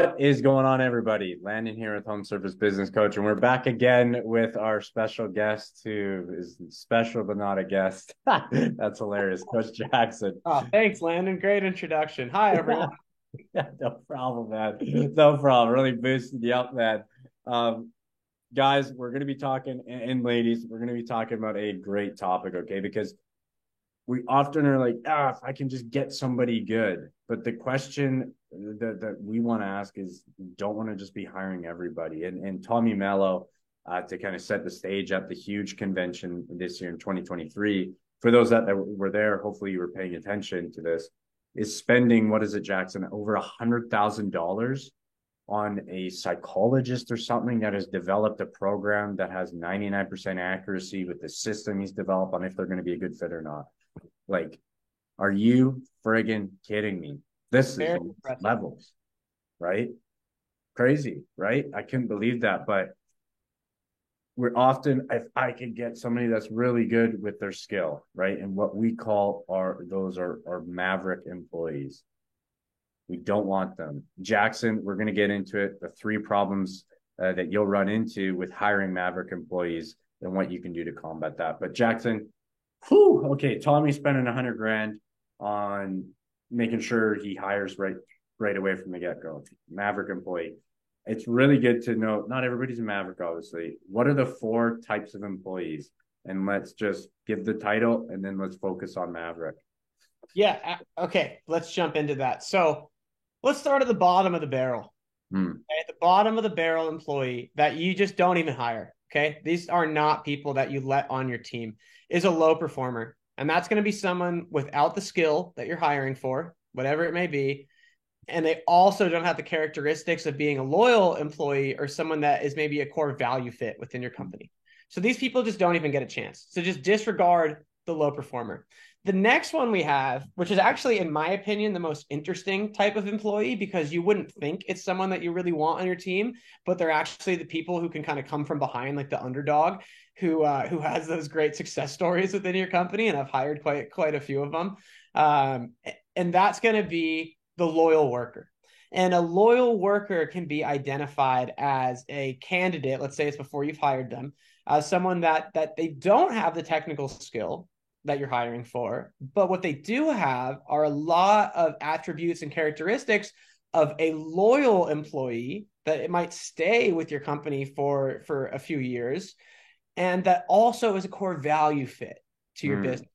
What is going on, everybody? Landon here with Home Service Business Coach, and we're back again with our special guest who is special but not a guest. That's hilarious, Coach Jackson. Oh, thanks, Landon. Great introduction. Hi, everyone. No problem, man. No problem. Really boosted you up, man. Um, Guys, we're going to be talking, and ladies, we're going to be talking about a great topic, okay? Because we often are like, if I can just get somebody good. But the question that we want to ask is, don't want to just be hiring everybody. And Tommy Mello, to kind of set the stage at the huge convention this year in 2023, for those that were there, hopefully you were paying attention to this, is spending, what is it, Jackson, over $100,000 on a psychologist or something that has developed a program that has 99% accuracy with the system he's developed on if they're going to be a good fit or not. Like, are you friggin' kidding me? This is Very impressive. levels, right? Crazy, right? I couldn't believe that. But we're often, if I could get somebody that's really good with their skill, right? And what we call those are maverick employees. We don't want them. Jackson, we're going to get into it. The three problems that you'll run into with hiring maverick employees and what you can do to combat that. But Jackson, whew, okay, Tommy's spending 100 grand on making sure he hires right away from the get go. Maverick employee. It's really good to know. Not everybody's a maverick, obviously. What are the four types of employees? And let's just give the title, and then let's focus on maverick. Yeah. Okay. Let's jump into that. So let's start at the bottom of the barrel. Hmm. Okay? The bottom of the barrel employee that you just don't even hire. Okay. These are not people that you let on your team, is a low performer. And that's going to be someone without the skill that you're hiring for, whatever it may be. And they also don't have the characteristics of being a loyal employee or someone that is maybe a core value fit within your company. So these people just don't even get a chance. So just disregard the low performer. The next one we have, which is actually, in my opinion, the most interesting type of employee, because you wouldn't think it's someone that you really want on your team, but they're actually the people who can kind of come from behind, like the underdog, who has those great success stories within your company, and I've hired quite a few of them. Um, and that's going to be the loyal worker. And a loyal worker can be identified as a candidate, let's say it's before you've hired them, as someone that they don't have the technical skill that you're hiring for, but what they do have are a lot of attributes and characteristics of a loyal employee that it might stay with your company for a few years, and that also is a core value fit to your Hmm. business.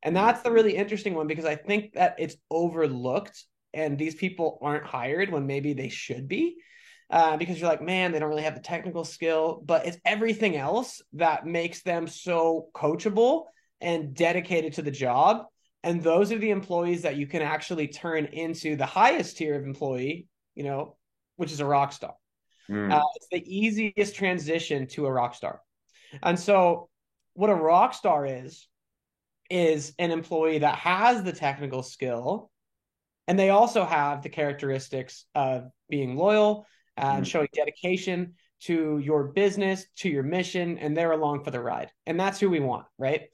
And Hmm. that's the really interesting one, because I think that it's overlooked and these people aren't hired when maybe they should be. Because you're like, man, they don't really have the technical skill, but it's everything else that makes them so coachable and dedicated to the job. And those are the employees that you can actually turn into the highest tier of employee, which is a rock star. Hmm. It's the easiest transition to a rock star. And so, what a rock star is an employee that has the technical skill, and they also have the characteristics of being loyal and Hmm. showing dedication to your business, to your mission, and they're along for the ride. And that's who we want, right?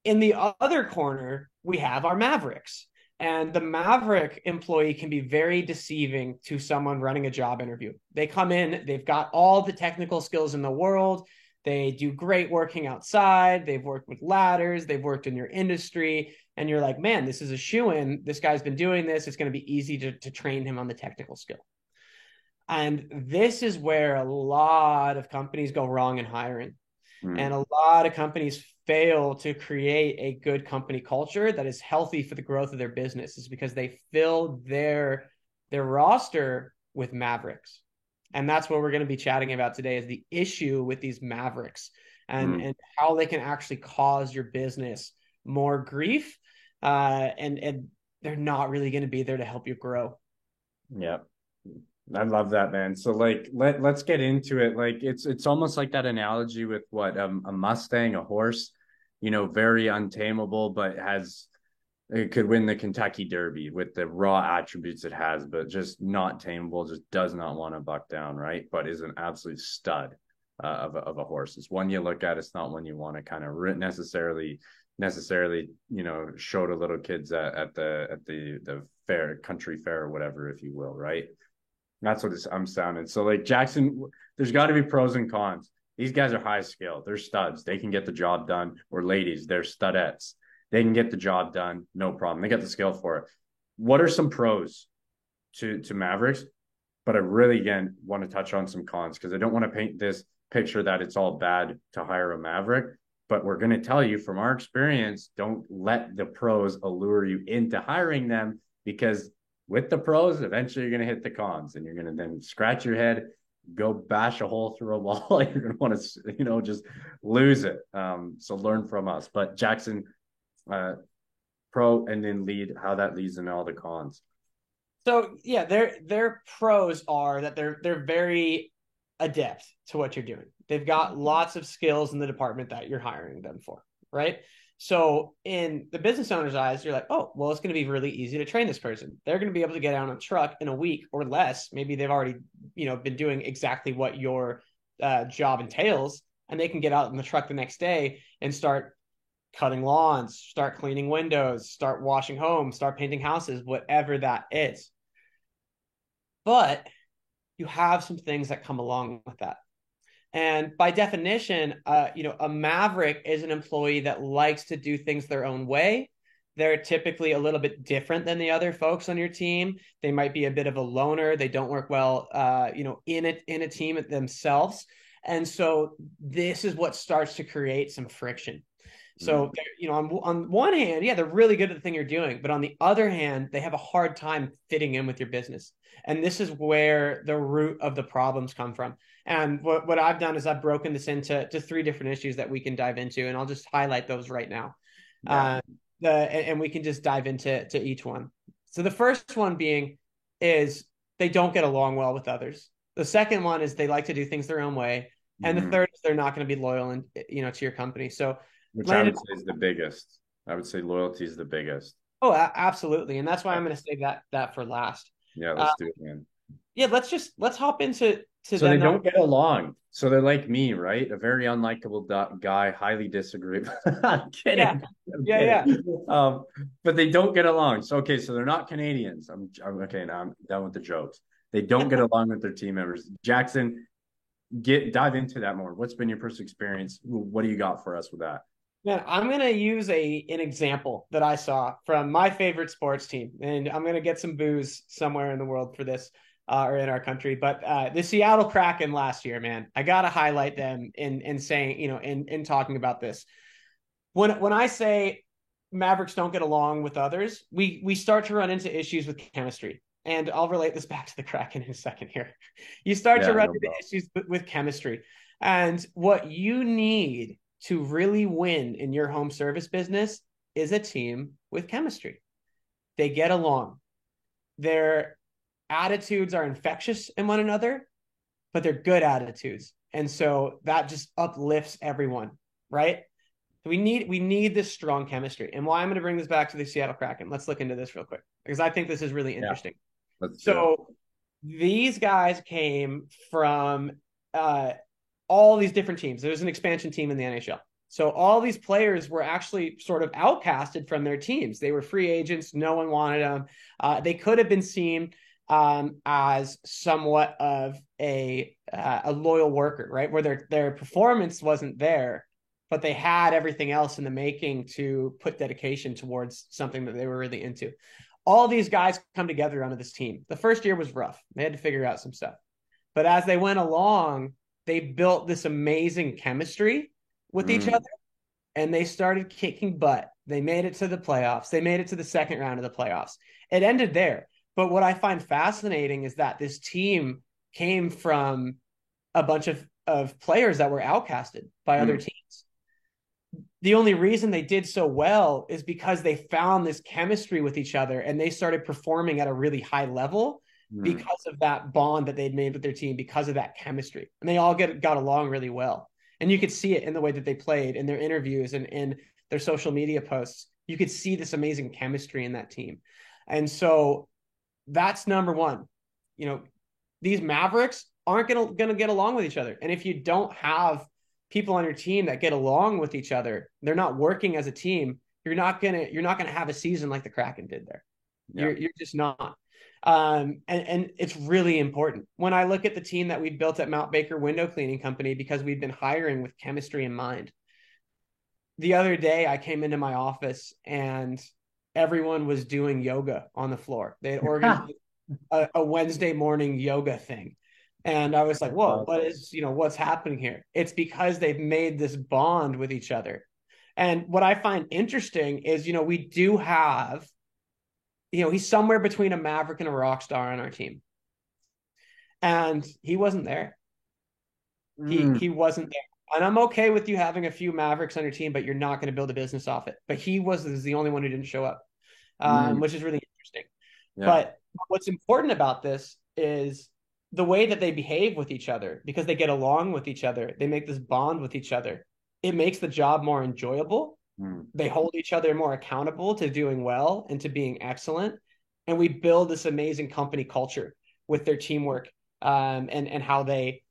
In the other corner, we have our Mavericks. And the Maverick employee can be very deceiving to someone running a job interview. They come in, they've got all the technical skills in the world. They do great working outside. They've worked with ladders. They've worked in your industry. And you're like, man, this is a shoe in. This guy's been doing this. It's going to be easy to train him on the technical skill. And this is where a lot of companies go wrong in hiring. And Hmm. a lot of companies fail to create a good company culture that is healthy for the growth of their business, is because they fill their roster with mavericks. And that's what we're going to be chatting about today, is the issue with these mavericks, and Hmm. and how they can actually cause your business more grief, and they're not really going to be there to help you grow. Yeah. I love that, man. So like let's get into it. Like it's almost like that analogy with what a Mustang, a horse, very untamable, but has it could win the Kentucky Derby with the raw attributes it has, but just not tameable, just does not want to buck down, right? But is an absolute stud of a horse. It's one you look at, it's not one you want to kind of necessarily show to little kids at the fair, country fair or whatever, if you will, right? That's what I'm sounding. So like Jackson, there's got to be pros and cons. These guys are high skill. They're studs. They can get the job done. Or ladies, they're studettes. They can get the job done. No problem. They got the skill for it. What are some pros to Mavericks? But I really again want to touch on some cons because I don't want to paint this picture that it's all bad to hire a Maverick. But we're going to tell you from our experience, don't let the pros allure you into hiring them because with the pros, eventually you're going to hit the cons and you're going to then scratch your head, go bash a hole through a wall. You're going to want to, just lose it. So learn from us. But Jackson, pro and then lead, how that leads into all the cons. So yeah, their pros are that they're very adept to what you're doing. They've got lots of skills in the department that you're hiring them for, right? So in the business owner's eyes, you're like, oh, well, it's going to be really easy to train this person. They're going to be able to get out on a truck in a week or less. Maybe they've already, been doing exactly what your job entails, and they can get out in the truck the next day and start cutting lawns, start cleaning windows, start washing homes, start painting houses, whatever that is. But you have some things that come along with that. And by definition, a maverick is an employee that likes to do things their own way. They're typically a little bit different than the other folks on your team. They might be a bit of a loner. They don't work well, in a team themselves. And so this is what starts to create some friction. So, on one hand, yeah, they're really good at the thing you're doing, but on the other hand, they have a hard time fitting in with your business. And this is where the root of the problems come from. And what I've done is I've broken this into three different issues that we can dive into, and I'll just highlight those right now. Yeah. And we can just dive into each one. So the first one being is they don't get along well with others. The second one is they like to do things their own way. And the third is they're not going to be loyal and to your company. So which I would say is the biggest. I would say loyalty is the biggest. Oh, absolutely. And that's why I'm going to save that for last. Yeah, let's do it, man. Yeah, let's hop into so they don't get along. So they're like me, right? A very unlikable guy, highly disagree. I'm kidding. Yeah. But they don't get along. So okay, so they're not Canadians. I'm okay. Now I'm done with the jokes. They don't get along with their team members. Jackson, dive into that more. What's been your personal experience? What do you got for us with that? Man, I'm going to use an example that I saw from my favorite sports team, and I'm going to get some booze somewhere in the world for this, or in our country. But the Seattle Kraken last year, man, I got to highlight them in saying, in talking about this. When I say Mavericks don't get along with others, we start to run into issues with chemistry. And I'll relate this back to the Kraken in a second here. You start to run into issues with chemistry. And what you need to really win in your home service business is a team with chemistry. They get along. Their attitudes are infectious in one another, but they're good attitudes. And so that just uplifts everyone, right? We need this strong chemistry. And why I'm going to bring this back to the Seattle Kraken. Let's look into this real quick because I think this is really interesting. So these guys came from all these different teams. There's an expansion team in the NHL. So all these players were actually sort of outcasted from their teams. They were free agents. No one wanted them. They could have been seen as somewhat of a loyal worker, right? Where their performance wasn't there, but they had everything else in the making to put dedication towards something that they were really into. All these guys come together onto this team. The first year was rough. They had to figure out some stuff. But as they went along, they built this amazing chemistry with each other, and they started kicking butt. They made it to the playoffs. They made it to the second round of the playoffs. It ended there. But what I find fascinating is that this team came from a bunch of players that were outcasted by other teams. The only reason they did so well is because they found this chemistry with each other and they started performing at a really high level because of that bond that they'd made with their team, because of that chemistry. And they all got along really well. And you could see it in the way that they played, in their interviews and in their social media posts. You could see this amazing chemistry in that team. And so that's number one. These Mavericks aren't going to get along with each other. And if you don't have people on your team that get along with each other, they're not working as a team, you're not going to have a season like the Kraken did there. Yeah. You're just not. And it's really important. When I look at the team that we built at Mount Baker Window Cleaning Company, because we've been hiring with chemistry in mind. The other day, I came into my office and everyone was doing yoga on the floor. They had organized a Wednesday morning yoga thing. And I was like, whoa, what's happening here? It's because they've made this bond with each other. And what I find interesting is, we do have, he's somewhere between a maverick and a rock star on our team. And he wasn't there. He wasn't there. And I'm okay with you having a few mavericks on your team, but you're not going to build a business off it. But he was the only one who didn't show up, which is really interesting. Yeah. But what's important about this is the way that they behave with each other, because they get along with each other. They make this bond with each other. It makes the job more enjoyable. They hold each other more accountable to doing well and to being excellent. And we build this amazing company culture with their teamwork and how they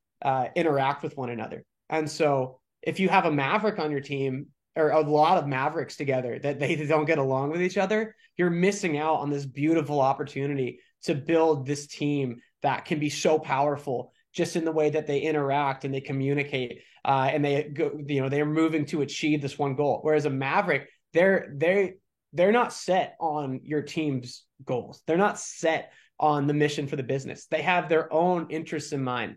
interact with one another. And so if you have a maverick on your team, or a lot of mavericks together, that they don't get along with each other, you're missing out on this beautiful opportunity to build this team that can be so powerful just in the way that they interact and they communicate and they go, they're moving to achieve this one goal. Whereas a maverick, they're not set on your team's goals. They're not set on the mission for the business. They have their own interests in mind.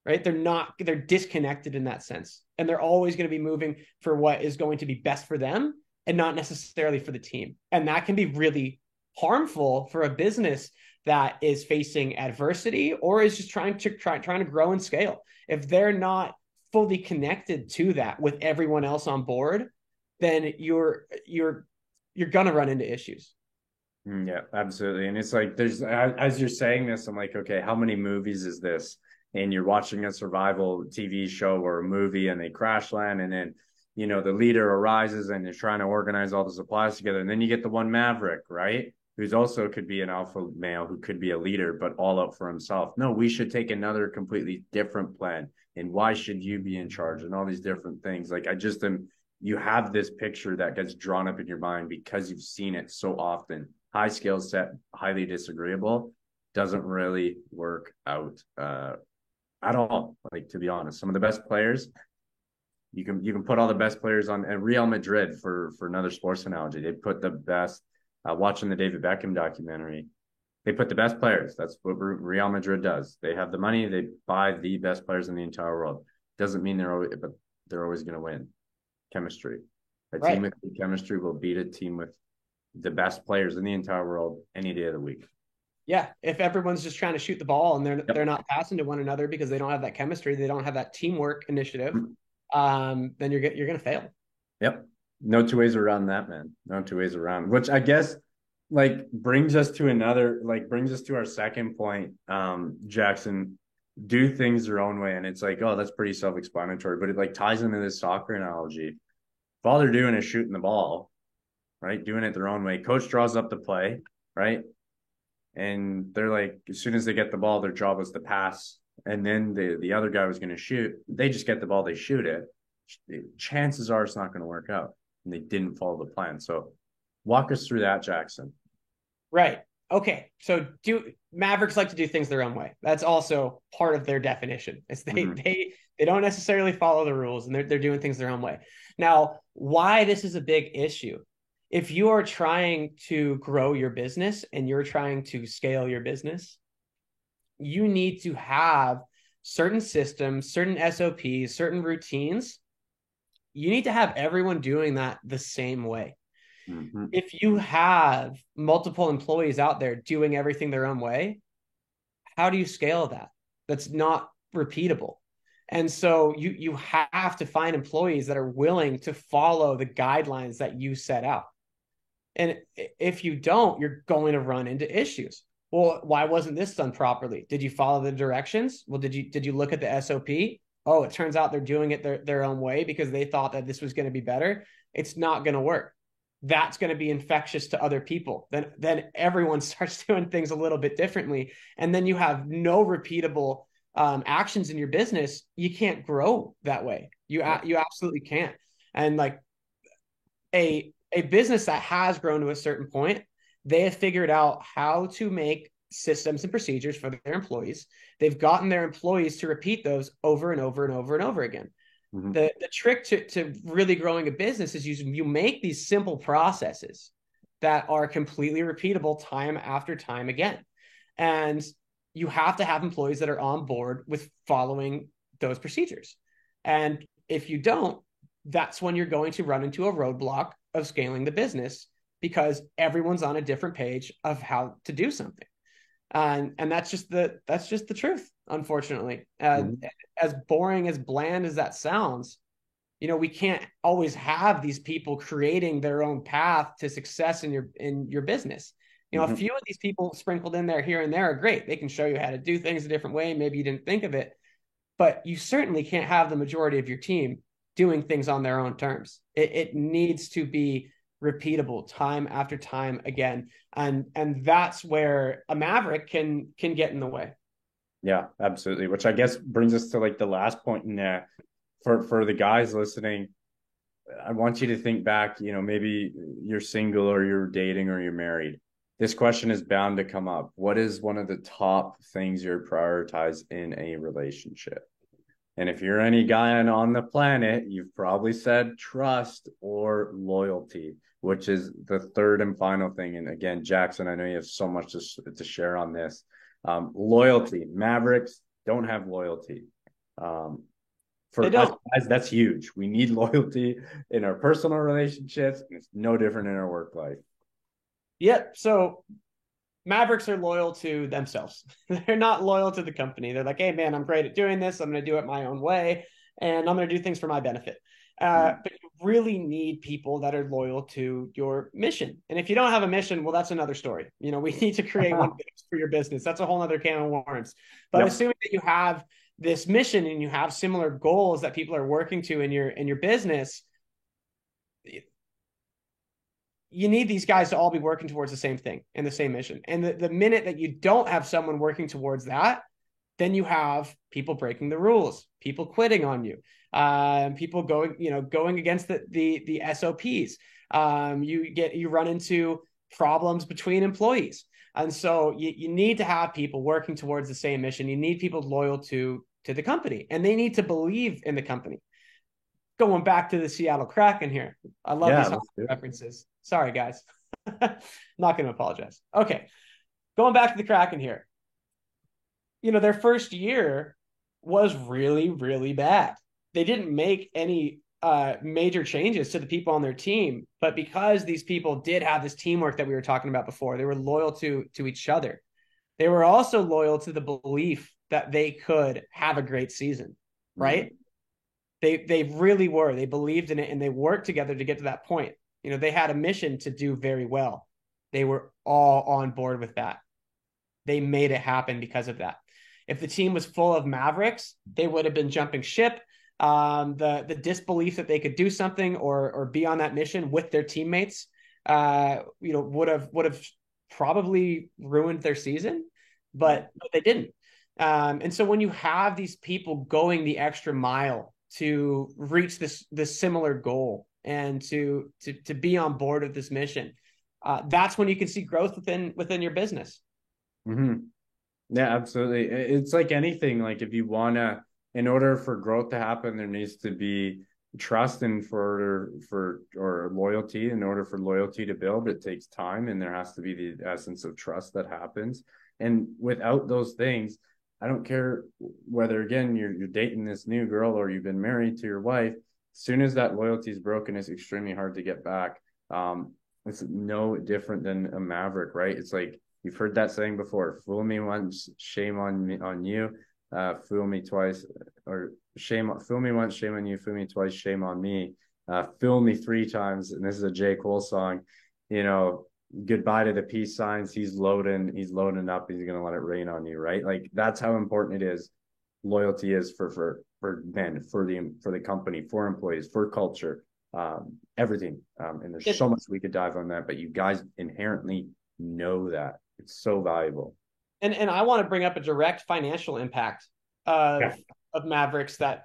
Right? They're disconnected in that sense. And they're always going to be moving for what is going to be best for them and not necessarily for the team. And that can be really harmful for a business that is facing adversity or is just trying to grow and scale. If they're not fully connected to that with everyone else on board, then you're going to run into issues. Yeah, absolutely. And it's like, as you're saying this, I'm like, okay, how many movies is this? And you're watching a survival TV show or a movie and they crash land, and then the leader arises and they're trying to organize all the supplies together, and then you get the one maverick, right, who's also could be an alpha male who could be a leader but all out for himself. No, we should take another completely different plan, and why should you be in charge, and all these different things. Like, I just am, you have this picture that gets drawn up in your mind because you've seen it so often. High skill set, highly disagreeable, doesn't really work out at all. Like, to be honest, some of the best players, you can put all the best players on. And Real Madrid, for another sports analogy, they put the best. Watching the David Beckham documentary, they put the best players. That's what Real Madrid does. They have the money. They buy the best players in the entire world. Doesn't mean they're always going to win. Chemistry. A team with chemistry will beat a team with the best players in the entire world any day of the week. Yeah, if everyone's just trying to shoot the ball and they're not passing to one another because they don't have that chemistry, they don't have that teamwork initiative, then you're going to fail. Yep. No two ways around that, man. No two ways around. Which I guess brings us to our second point, Jackson. Do things their own way. And it's like, oh, that's pretty self-explanatory, but it ties into this soccer analogy. If all they're doing is shooting the ball, right? Doing it their own way. Coach draws up the play, right? And they're like, as soon as they get the ball, their job was to pass. And then the other guy was going to shoot. They just get the ball, they shoot it. Chances are it's not going to work out. And they didn't follow the plan. So walk us through that, Jackson. Right. Okay. So Mavericks like to do things their own way. That's also part of their definition. Is they don't necessarily follow the rules, and they're doing things their own way. Now, why this is a big issue? If you are trying to grow your business and you're trying to scale your business, you need to have certain systems, certain SOPs, certain routines. You need to have everyone doing that the same way. Mm-hmm. If you have multiple employees out there doing everything their own way, how do you scale that? That's not repeatable. And so you have to find employees that are willing to follow the guidelines that you set out. And if you don't, you're going to run into issues. Well, why wasn't this done properly? Did you follow the directions? Well, did you look at the SOP? Oh, it turns out they're doing it their own way because they thought that this was going to be better. It's not going to work. That's going to be infectious to other people. Then everyone starts doing things a little bit differently. And then you have no repeatable actions in your business. You can't grow that way. You absolutely can't. And like a business that has grown to a certain point, they have figured out how to make systems and procedures for their employees. They've gotten their employees to repeat those over and over and over and over again. Mm-hmm. The trick to really growing a business is you make these simple processes that are completely repeatable time after time again. And you have to have employees that are on board with following those procedures. And if you don't, that's when you're going to run into a roadblock of scaling the business, because everyone's on a different page of how to do something. And that's just the truth, unfortunately. Mm-hmm. As boring, as bland as that sounds, we can't always have these people creating their own path to success in your business. A Mm-hmm. few of these people sprinkled in there here and there are great. They can show you how to do things a different way. Maybe you didn't think of it, but you certainly can't have the majority of your team doing things on their own terms. It needs to be repeatable time after time again. And that's where a maverick can get in the way. Yeah, absolutely. Which I guess brings us to like the last point in there for the guys listening. I want you to think back, maybe you're single or you're dating or you're married. This question is bound to come up. What is one of the top things you're prioritize in a relationship? And if you're any guy on the planet, you've probably said trust or loyalty, which is the third and final thing. And again, Jackson, I know you have so much to share on this. Loyalty. Mavericks don't have loyalty. They For us don't. guys, that's huge. We need loyalty in our personal relationships, and it's no different in our work life. Yep. So Mavericks are loyal to themselves. They're not loyal to the company. They're like, hey, man, I'm great at doing this. I'm going to do it my own way, and I'm going to do things for my benefit. But you really need people that are loyal to your mission. And if you don't have a mission, well, that's another story. We need to create one for your business. That's a whole other can of worms. But Yep. assuming that you have this mission and you have similar goals that people are working to in your business, you need these guys to all be working towards the same thing and the same mission. And the minute that you don't have someone working towards that, then you have people breaking the rules, people quitting on you, people going against the SOPs. You run into problems between employees. And so you need to have people working towards the same mission. You need people loyal to the company, and they need to believe in the company. Going back to the Seattle Kraken here. I love these references. Sorry, guys. Not going to apologize. Okay. Going back to the Kraken here. Their first year was really, really bad. They didn't make any major changes to the people on their team, but because these people did have this teamwork that we were talking about before, they were loyal to each other. They were also loyal to the belief that they could have a great season, right? Mm-hmm. They really were. They believed in it, and they worked together to get to that point. They had a mission to do very well. They were all on board with that. They made it happen because of that. If the team was full of Mavericks, they would have been jumping ship. The disbelief that they could do something or be on that mission with their teammates, would have probably ruined their season, but they didn't. And so when you have these people going the extra mile to reach this similar goal and to be on board with this mission, that's when you can see growth within your business. Mm-hmm. Yeah, absolutely. It's like anything. Like if you wanna, in order for growth to happen, there needs to be trust and or loyalty. In order for loyalty to build, it takes time, and there has to be the essence of trust that happens. And without those things, I don't care whether again you're dating this new girl or you've been married to your wife. As soon as that loyalty is broken, it's extremely hard to get back. It's no different than a maverick, right? It's like you've heard that saying before: "Fool me once, shame on you. Fool me twice, or fool me once, shame on you. Fool me twice, shame on me. Fool me three times." And this is a J. Cole song. Goodbye to the peace signs. He's loading up. He's gonna let it rain on you, right? Like that's how important it is. Loyalty is for men, for the company, for employees, for culture, everything. And there's so much we could dive on that, but you guys inherently know that it's so valuable. And I want to bring up a direct financial impact of Mavericks that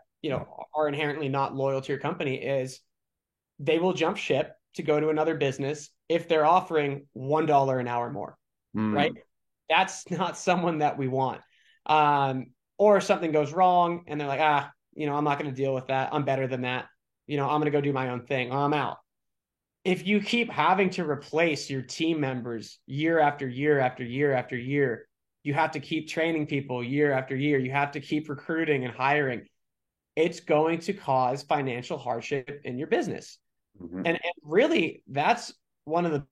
are inherently not loyal to your company is they will jump ship to go to another business if they're offering $1 an hour more, right? That's not someone that we want. Um, or something goes wrong and they're like, I'm not going to deal with that. I'm better than that. I'm going to go do my own thing. I'm out. If you keep having to replace your team members year after year after year after year, you have to keep training people year after year. You have to keep recruiting and hiring. It's going to cause financial hardship in your business. Mm-hmm. And really, that's one of the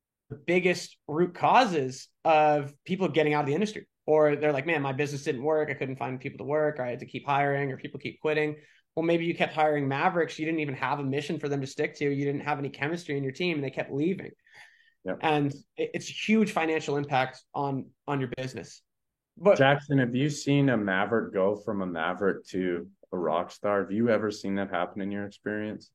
biggest root causes of people getting out of the industry. Or they're like, man, my business didn't work. I couldn't find people to work. Or I had to keep hiring, or people keep quitting. Well, maybe you kept hiring mavericks. You didn't even have a mission for them to stick to. You didn't have any chemistry in your team, and they kept leaving. Yep. And it's huge financial impact on your business. But Jackson, have you seen a maverick go from a maverick to a rock star? Have you ever seen that happen in your experience?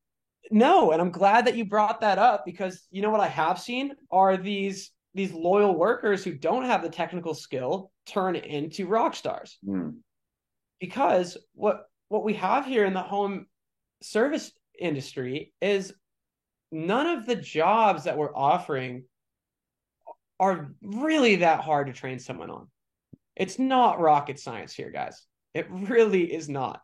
no, and I'm glad that you brought that up, because you know what I have seen are these loyal workers who don't have the technical skill turn into rock stars. Mm. Because what we have here in the home service industry is none of the jobs that we're offering are really that hard to train someone on. It's not rocket science here, guys. It really is not.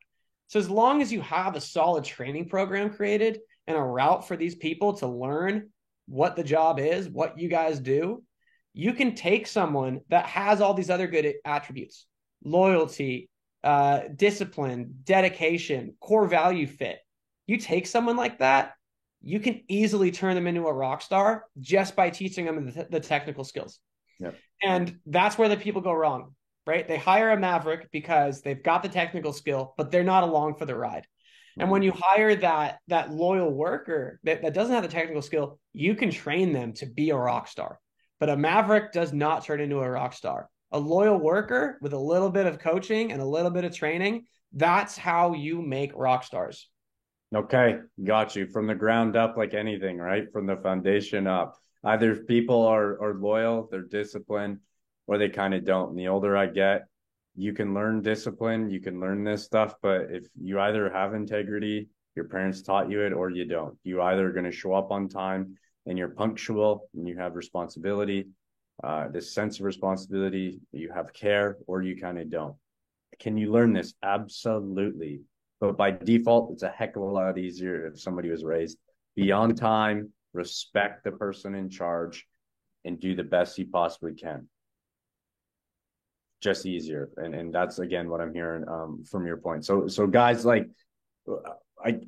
So as long as you have a solid training program created and a route for these people to learn what the job is, what you guys do, you can take someone that has all these other good attributes: loyalty, discipline, dedication, core value fit. You take someone like that, you can easily turn them into a rock star just by teaching them the technical skills. Yep. And that's where the people go wrong, right? They hire a maverick because they've got the technical skill, but they're not along for the ride. And when you hire that loyal worker that doesn't have the technical skill, you can train them to be a rock star. But a maverick does not turn into a rock star. A loyal worker with a little bit of coaching and a little bit of training, that's how you make rock stars. Okay, got you. From the ground up, like anything, right? From the foundation up. Either people are loyal, they're disciplined, or they kind of don't. And the older I get, you can learn discipline, you can learn this stuff, but if you either have integrity, your parents taught you it, or you don't. You either are going to show up on time and you're punctual and you have responsibility, this sense of responsibility, you have care, or you kind of don't. Can you learn this? Absolutely. But by default, it's a heck of a lot easier if somebody was raised be on time, respect the person in charge, and do the best you possibly can. Just easier. And that's again what I'm hearing from your point. So guys, like I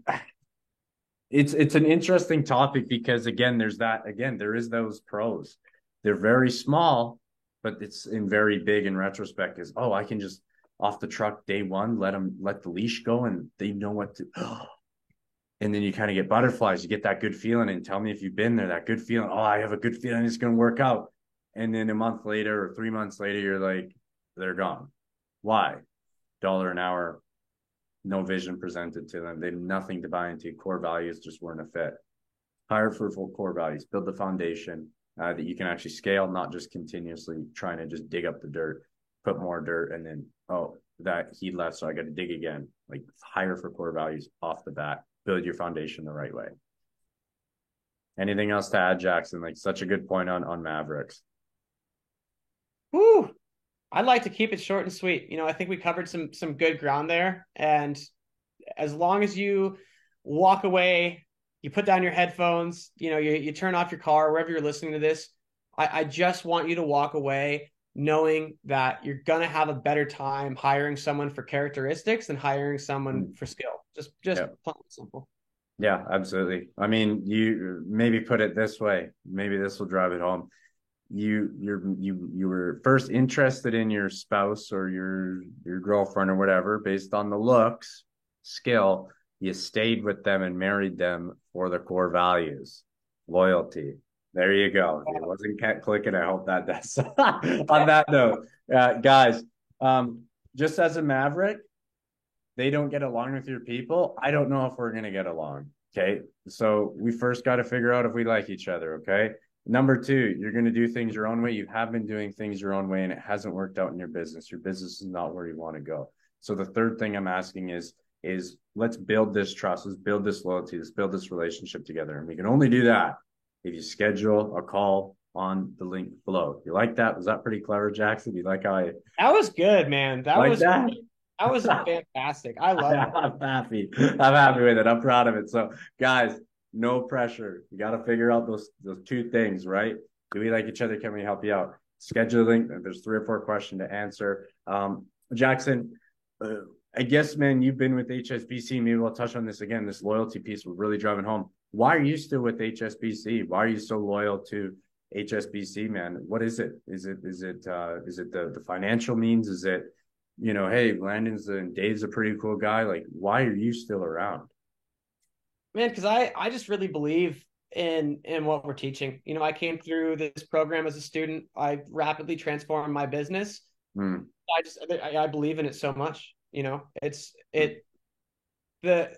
it's an interesting topic because again, there is those pros. They're very small, but it's in very big in retrospect is I can just off the truck day one, let the leash go and they know what to and then you kind of get butterflies, you get that good feeling and tell me if you've been there, that good feeling. I have a good feeling it's gonna work out. And then a month later or 3 months later, you're like, they're gone. Why? $1 an hour, no vision presented to them. They had nothing to buy into. Core values just weren't a fit. Hire for full core values, build the foundation that you can actually scale, not just continuously trying to just dig up the dirt, put more dirt, and then, that he left, so I got to dig again. Like hire for core values off the bat, build your foundation the right way. Anything else to add, Jackson? Like such a good point on Mavericks. Whew. I'd like to keep it short and sweet. I think we covered some good ground there. And as long as you walk away, you put down your headphones, you turn off your car, wherever you're listening to this, I just want you to walk away knowing that you're going to have a better time hiring someone for characteristics than hiring someone for skill. Just plain and simple. Yeah, absolutely. I mean, you maybe put it this way, maybe this will drive it home. You were first interested in your spouse or your girlfriend or whatever based on the looks, skill. You stayed with them and married them for the core values, loyalty. There you go. It wasn't clicking. I hope that does. On that note, guys, just as a maverick, they don't get along with your people. I don't know if we're gonna get along. Okay, so we first got to figure out if we like each other. Okay. Number two, you're going to do things your own way. You have been doing things your own way and it hasn't worked out in your business. Your business is not where you want to go. So the third thing I'm asking is let's build this trust. Let's build this loyalty. Let's build this relationship together. And we can only do that if you schedule a call on the link below. You like that? Was that pretty clever, Jackson? You like how I That was good, man. like that? That was fantastic. I love it. I'm happy. I'm happy with it. I'm proud of it. So, guys, no pressure. You got to figure out those two things, right? Do we like each other? Can we help you out? Scheduling. There's 3 or 4 questions to answer. Jackson, I guess, man, you've been with HSBC. Maybe we'll touch on this again. This loyalty piece we're really driving home. Why are you still with HSBC? Why are you so loyal to HSBC, man? What is it? Is it the financial means? Is it, hey, Landon's and Dave's a pretty cool guy. Like, why are you still around? Man, because I just really believe in what we're teaching. I came through this program as a student. I rapidly transformed my business. I believe in it so much. It's it the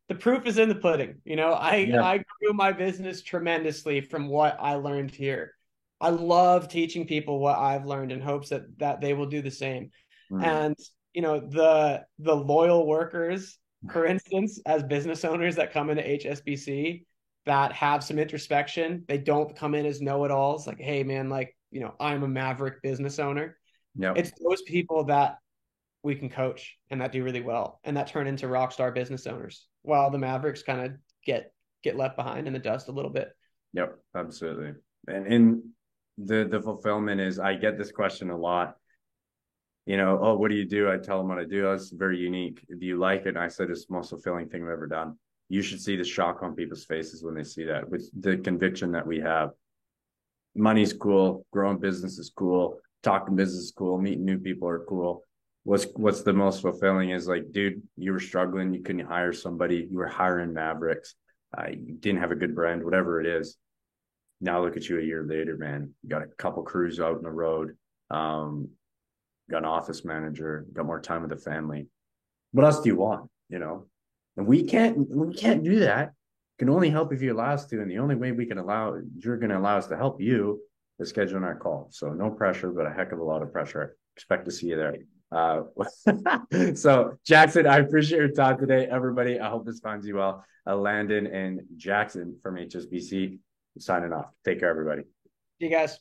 the proof is in the pudding. I grew my business tremendously from what I learned here. I love teaching people what I've learned in hopes that they will do the same. And the loyal workers, for instance, as business owners that come into HSBC that have some introspection, they don't come in as know-it-alls. Like, hey man, like, I'm a maverick business owner. Yep. It's those people that we can coach and that do really well and that turn into rock star business owners while the Mavericks kind of get left behind in the dust a little bit. Yep, absolutely. And in the fulfillment is, I get this question a lot. Oh, what do you do? I tell them what I do. That's very unique. Do you like it? And I said, it's the most fulfilling thing I've ever done. You should see the shock on people's faces when they see that, with the conviction that we have. Money's cool. Growing business is cool. Talking business is cool. Meeting new people are cool. What's the most fulfilling is like, dude, you were struggling. You couldn't hire somebody. You were hiring Mavericks. You didn't have a good brand, whatever it is. Now look at you a year later, man. You got a couple crews out on the road. Got an office manager. Got more time with the family. What else do you want? And we can't do that. Can only help if you allow us to. And the only way you're going to allow us to help you is scheduling our call. So no pressure, but a heck of a lot of pressure. Expect to see you there. So Jackson, I appreciate your time today, everybody. I hope this finds you well. Landon and Jackson from HSBC signing off. Take care, everybody. See you guys.